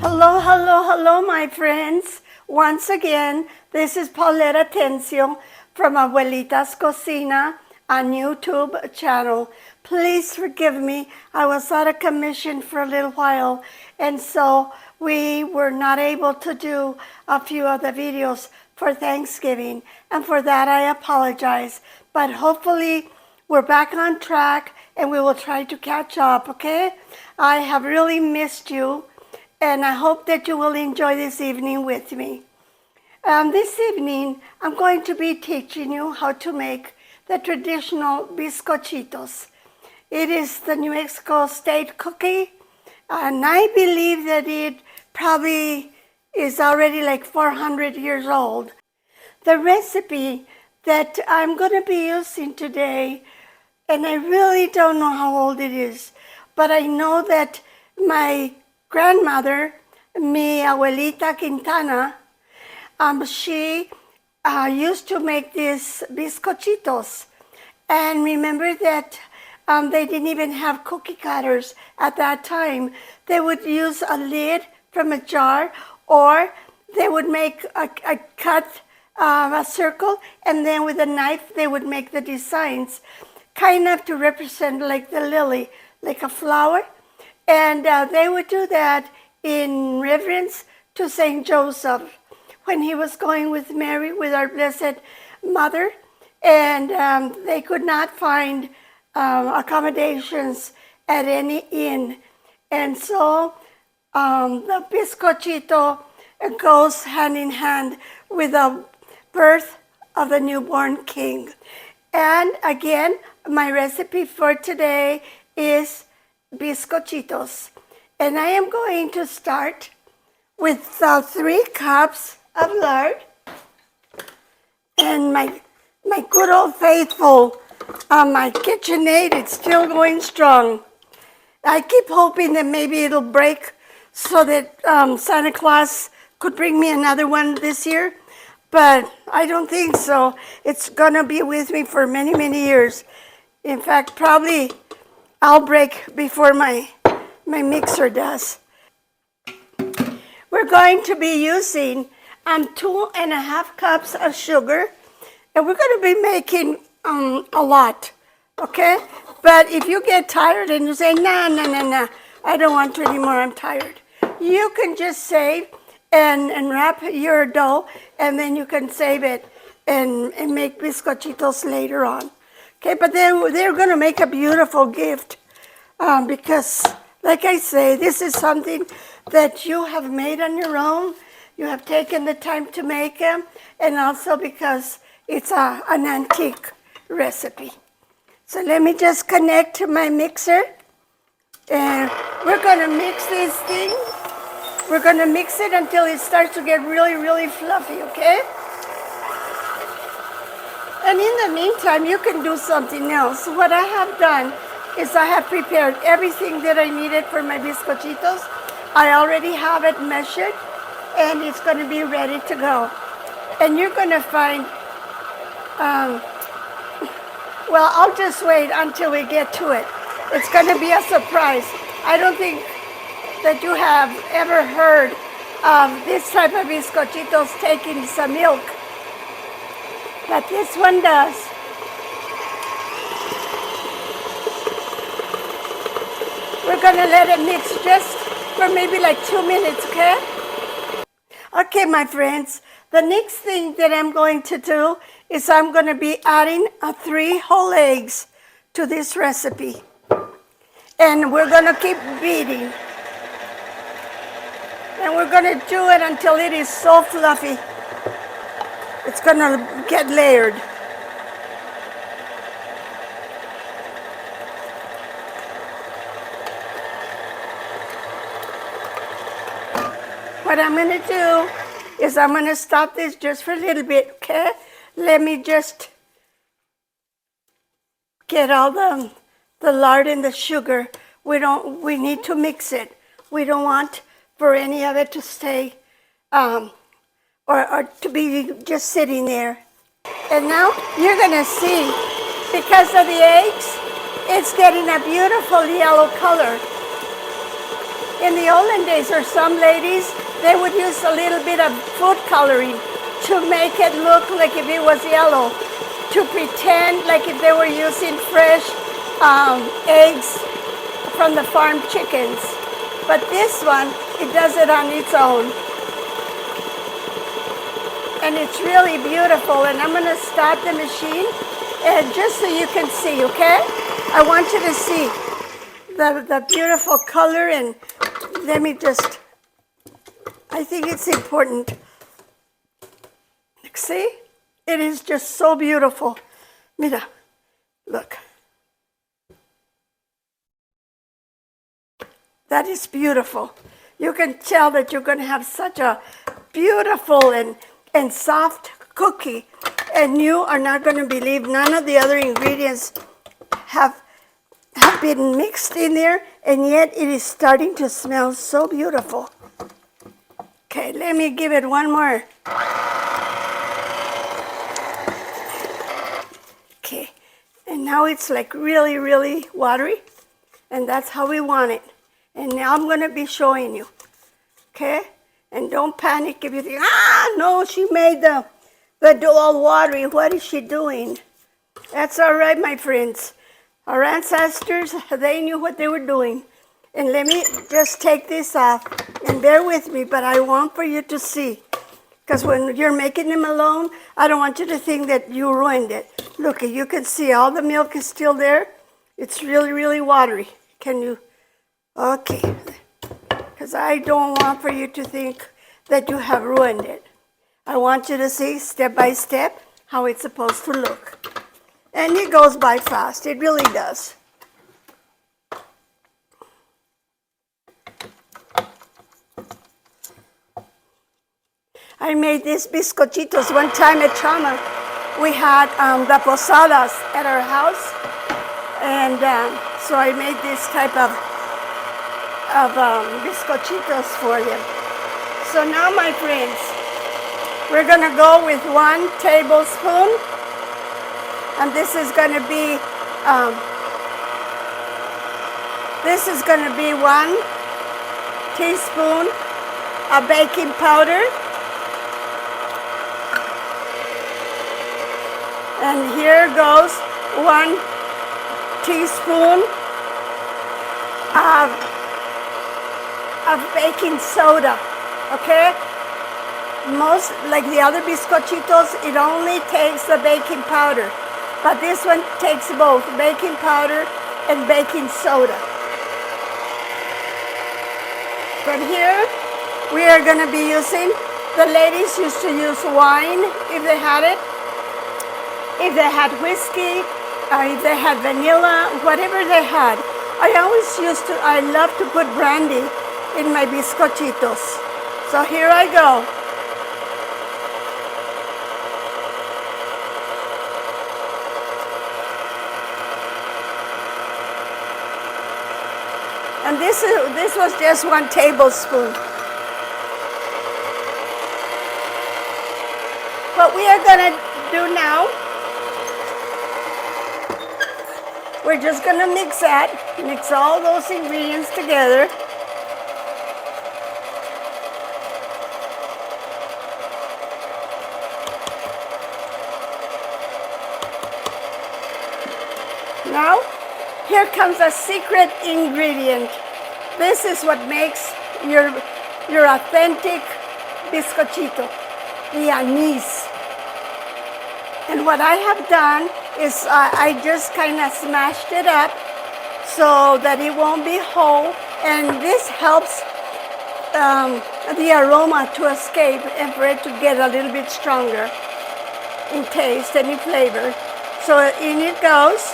Hello, hello, hello, my friends. Once again, this is Paulette Atencio from Abuelita's Cocina on YouTube channel. Please forgive me. I was out of commission for a little while, and so we were not able to do a few of the videos for Thanksgiving, and for that I apologize. But hopefully we're back on track and we will try to catch up, okay? I have really missed you, and I hope that you will enjoy this evening with me. This evening, I'm going to be teaching you how to make the traditional Biscochitos. It is the New Mexico State cookie, and I believe that it probably is already like 400 years old. The recipe that I'm going to be using today, and I really don't know how old it is, but I know that my grandmother, mi abuelita Quintana, she used to make these Biscochitos. And remember that they didn't even have cookie cutters at that time. They would use a lid from a jar, or they would make a cut, a circle, and then with a knife they would make the designs, kind of to represent like the lily, like a flower. And they would do that in reverence to Saint Joseph when he was going with Mary, with our Blessed Mother, and they could not find accommodations at any inn. And so the Biscochito goes hand in hand with the birth of the newborn king. And again, my recipe for today is Biscochitos. And I am going to start with 3 cups of lard and my good old faithful my KitchenAid. It's still going strong. I keep hoping that maybe it'll break so that Santa Claus could bring me another one this year, but I don't think so. It's gonna be with me for many, many years. In fact, probably I'll break before my mixer does. We're going to be using 2.5 cups of sugar, and we're going to be making a lot, okay? But if you get tired and you say, nah, I don't want to anymore, I'm tired, you can just save and wrap your dough, and then you can save it and make Biscochitos later on. Okay, but they're going to make a beautiful gift because, like I say, this is something that you have made on your own. You have taken the time to make them, and also because it's an antique recipe. So let me just connect to my mixer, and we're going to mix this thing. We're going to mix it until it starts to get really, really fluffy, okay? And in the meantime, you can do something else. What I have done is I have prepared everything that I needed for my Biscochitos. I already have it measured, and it's going to be ready to go. And you're going to find, well, I'll just wait until we get to it. It's going to be a surprise. I don't think that you have ever heard of this type of Biscochitos taking some milk, but this one does. We're going to let it mix just for maybe like 2 minutes, okay? Okay, my friends, the next thing that I'm going to do is I'm going to be adding 3 whole eggs to this recipe. And we're going to keep beating. And we're going to do it until it is so fluffy. It's going to get layered. What I'm going to do is I'm going to stop this just for a little bit, okay? Let me just get all the lard and the sugar. We need to mix it. We don't want for any of it to stay or to be just sitting there. And now you're going to see, because of the eggs, it's getting a beautiful yellow color. In the olden days, or some ladies, they would use a little bit of food coloring to make it look like if it was yellow, to pretend like if they were using fresh eggs from the farm chickens. But this one, it does it on its own. And it's really beautiful. And I'm going to start the machine, and just so you can see, okay? I want you to see the beautiful color, and let me just, I think it's important. See? It is just so beautiful. Mira, look. That is beautiful. You can tell that you're going to have such a beautiful and soft cookie. And you are not going to believe none of the other ingredients have been mixed in there, and yet it is starting to smell so beautiful. Okay, let me give it one more. Okay, and now it's like really, really watery, and that's how we want it. And now I'm going to be showing you, okay? And don't panic if you think, no, she made the dough all watery. What is she doing? That's all right, my friends. Our ancestors, they knew what they were doing. And let me just take this off, and bear with me, but I want for you to see. Because when you're making them alone, I don't want you to think that you ruined it. Look, you can see all the milk is still there. It's really, really watery. Can you? Okay. Because I don't want for you to think that you have ruined it. I want you to see step by step how it's supposed to look. And it goes by fast. It really does. I made these Biscochitos one time at Chama. We had the posadas at our house. And so I made this type of Biscochitos for them. So now, my friends, we're going to go with 1 tablespoon. And this is going to be 1 teaspoon of baking powder. And here goes 1 teaspoon of baking soda, okay? Most, like the other Biscochitos, it only takes the baking powder. But this one takes both baking powder and baking soda. But here, we are going to be using, the ladies used to use wine if they had it. If they had whiskey, if they had vanilla, whatever they had. I love to put brandy in my Biscochitos. So here I go. And this was just 1 tablespoon. What we are going to do now, we're just going to mix all those ingredients together. Now, here comes a secret ingredient. This is what makes your authentic Biscochito, the anise. And what I have done is I just kind of smashed it up so that it won't be whole, and this helps the aroma to escape and for it to get a little bit stronger in taste and in flavor. So in it goes.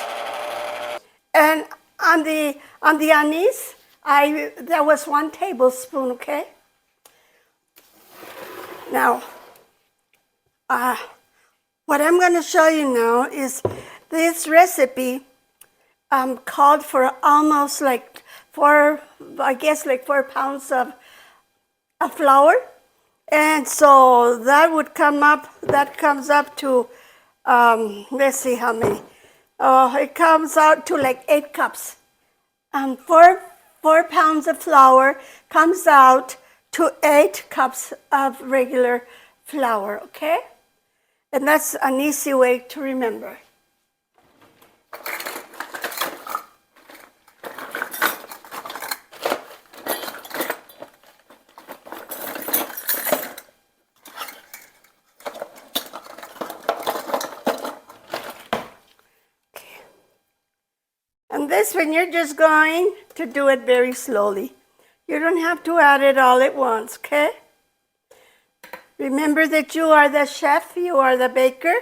And on the anise, there was 1 tablespoon, okay? Now, what I'm going to show you now is this recipe called for almost like 4 pounds of flour. And so that comes up to, let's see how many. It comes out to like 8 cups. 4 4 pounds of flour comes out to 8 cups of regular flour, okay? And that's an easy way to remember. And this one, you're just going to do it very slowly. You don't have to add it all at once, okay? Remember that you are the chef, you are the baker,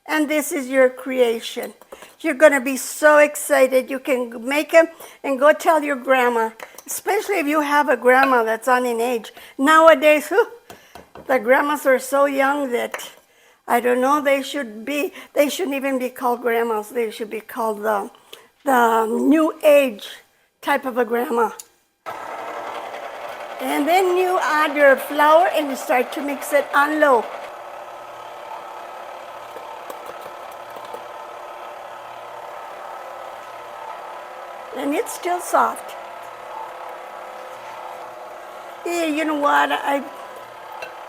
and this is your creation. You're going to be so excited. You can make them and go tell your grandma, especially if you have a grandma that's on in age. Nowadays, the grandmas are so young that, I don't know, they shouldn't even be called grandmas. They should be called the new age type of a grandma. And then you add your flour and you start to mix it on low. And it's still soft. Yeah, you know what?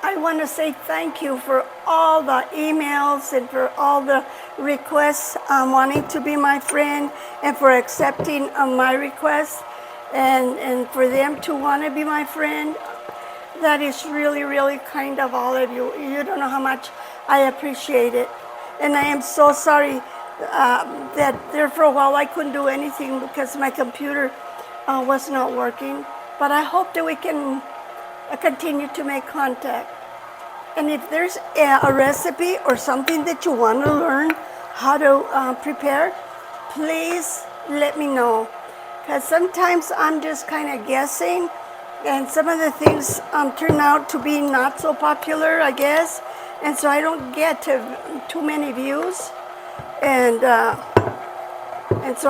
I want to say thank you for all the emails and for all the requests wanting to be my friend and for accepting my requests and for them to want to be my friend. That is really, really kind of all of you. You don't know how much I appreciate it. And I am so sorry that there for a while I couldn't do anything because my computer was not working. But I hope that we can continue to make contact. And if there's a recipe or something that you want to learn how to prepare, please let me know. Because sometimes I'm just kind of guessing, and some of the things turn out to be not so popular, I guess. And so I don't get too many views. And so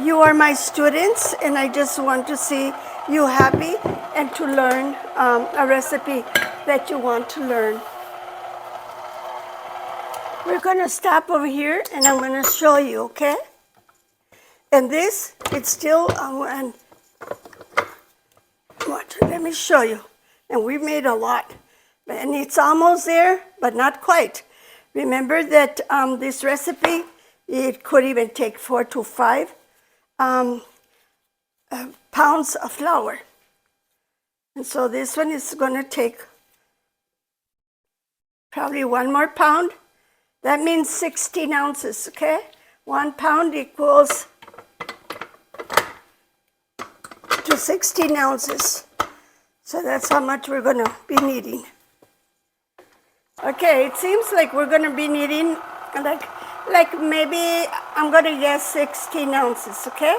you are my students, and I just want to see you happy and to learn a recipe that you want to learn. We're going to stop over here, and I'm going to show you, okay? And this, it's still, let me show you. And we made a lot. And it's almost there, but not quite. Remember that this recipe, it could even take 4 to 5 pounds of flour. And so this one is going to take probably 1 more pound. That means 16 ounces, okay? 1 pound equals to 16 ounces. So that's how much we're going to be needing. Okay, it seems like we're going to be needing like maybe, I'm going to guess 16 ounces, okay?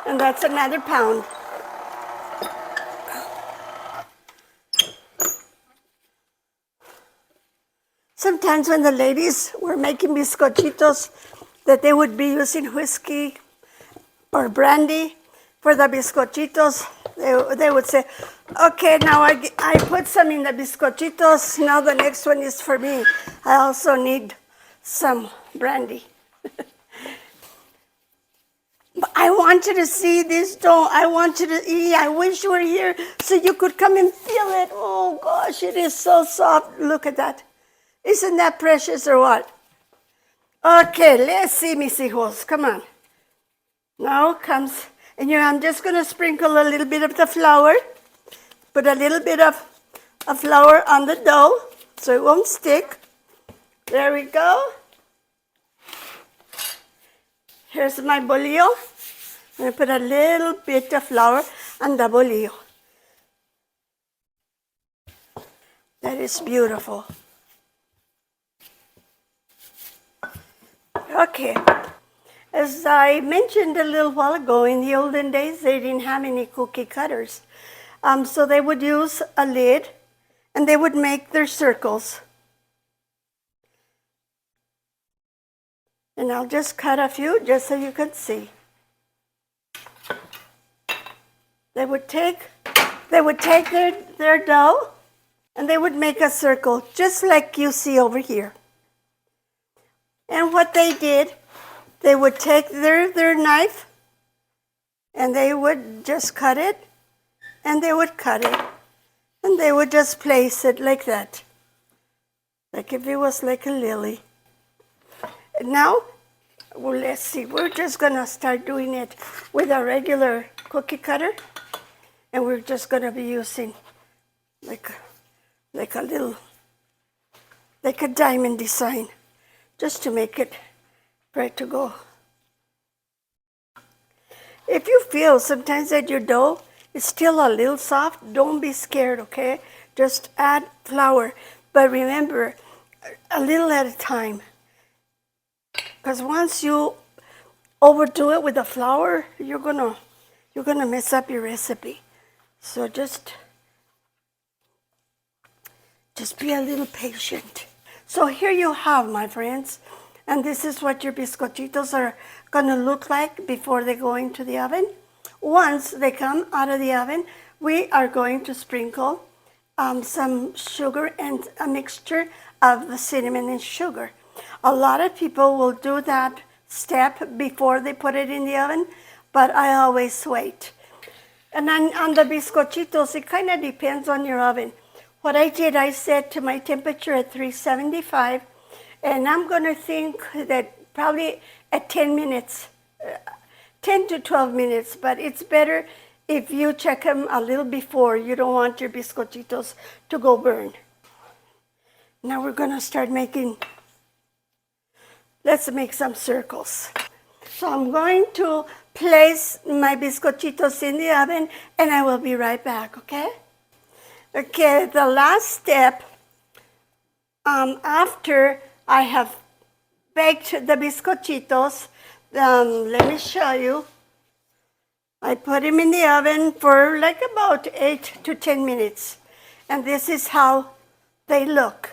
And that's another pound. Sometimes when the ladies were making biscochitos, that they would be using whiskey or brandy for the biscochitos, they would say, okay, now I put some in the biscochitos, now the next one is for me. I also need some brandy. But I want you to see this dough. I want you to eat. I wish you were here so you could come and feel it. Oh gosh, it is so soft. Look at that. Isn't that precious or what? Okay, let's see, mis hijos. Come on. Now comes, and I'm just going to sprinkle a little bit of the flour. Put a little bit of flour on the dough so it won't stick. There we go. Here's my bolillo. I'm going to put a little bit of flour on the bolillo. That is beautiful. Okay. As I mentioned a little while ago, in the olden days, they didn't have any cookie cutters. So they would use a lid, and they would make their circles. And I'll just cut a few just so you can see. They would take their dough, and they would make a circle just like you see over here. And what they did, they would take their knife, And they would just cut it, and they would cut it, and they would just place it like that, like if it was like a lily. Now, well, let's see, we're just gonna start doing it with a regular cookie cutter, and we're just gonna be using like a little, like a diamond design, just to make it ready to go. If you feel sometimes that your dough is still a little soft, don't be scared, okay? Just add flour, but remember, a little at a time. Because once you overdo it with the flour, you're gonna mess up your recipe. So just be a little patient. So here you have, my friends, and this is what your biscochitos are gonna look like before they go into the oven. Once they come out of the oven, we are going to sprinkle some sugar and a mixture of the cinnamon and sugar. A lot of people will do that step before they put it in the oven, but I always wait. And then on the biscochitos, it kind of depends on your oven. What I did, I set to my temperature at 375, and I'm going to think that probably at 10 minutes, 10 to 12 minutes, but it's better if you check them a little before. You don't want your biscochitos to go burn. Now we're going to start making, let's make some circles. So I'm going to place my biscochitos in the oven, and I will be right back, okay? Okay, the last step, after I have baked the biscochitos, let me show you. I put them in the oven for like about 8 to 10 minutes, and this is how they look.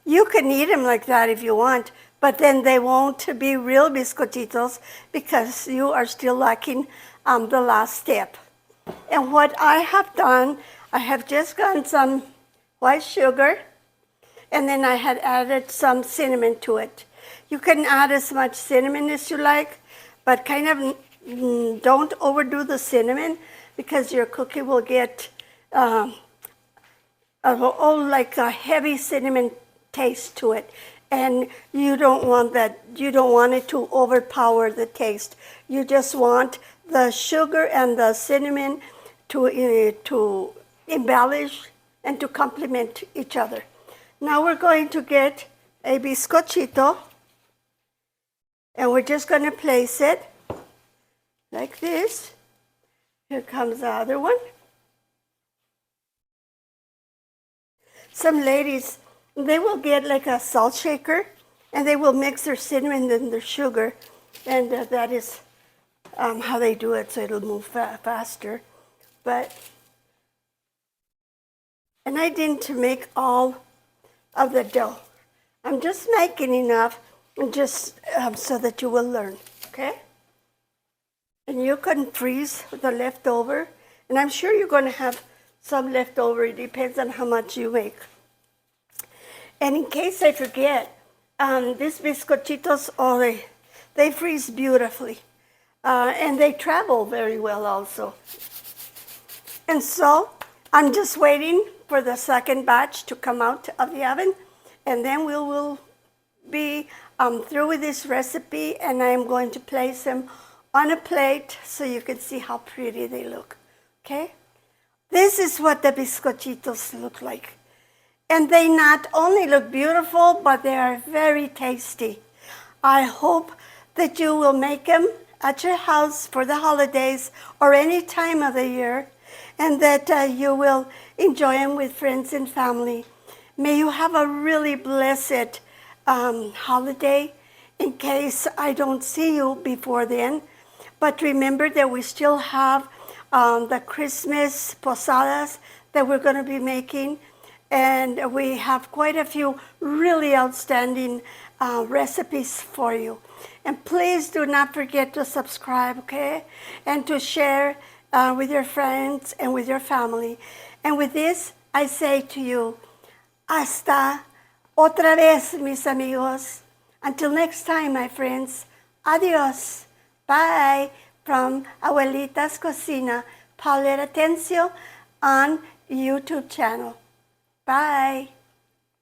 You can eat them like that if you want, but then they won't be real biscochitos because you are still lacking the last step. And what I have done, I have just gotten some white sugar, and then I had added some cinnamon to it. You can add as much cinnamon as you like, but kind of don't overdo the cinnamon because your cookie will get like a heavy cinnamon taste to it, and you don't want that. You don't want it to overpower the taste. You just want the sugar and the cinnamon to embellish and to complement each other. Now we're going to get a biscochito, and we're just going to place it like this. Here comes the other one. Some ladies, they will get like a salt shaker, and they will mix their cinnamon and their sugar, and that is how they do it, so it'll move faster. And I didn't make all of the dough. I'm just making enough, just so that you will learn, okay? And you can freeze the leftover, and I'm sure you're going to have some leftover. It depends on how much you make. And in case I forget, these biscochitos, they freeze beautifully, and they travel very well also. And so I'm just waiting for the second batch to come out of the oven, and then we will be through with this recipe, and I'm going to place them on a plate so you can see how pretty they look, okay? This is what the biscochitos look like. And they not only look beautiful, but they are very tasty. I hope that you will make them at your house for the holidays or any time of the year, and that you will enjoy them with friends and family. May you have a really blessed holiday, in case I don't see you before then. But remember that we still have the Christmas posadas that we're going to be making, and we have quite a few really outstanding recipes for you. And please do not forget to subscribe, okay? And to share with your friends and with your family. And with this, I say to you, hasta otra vez, mis amigos. Until next time, my friends. Adios. Bye. from Abuelita's Cocina, Paulette Atencio on YouTube channel. Bye.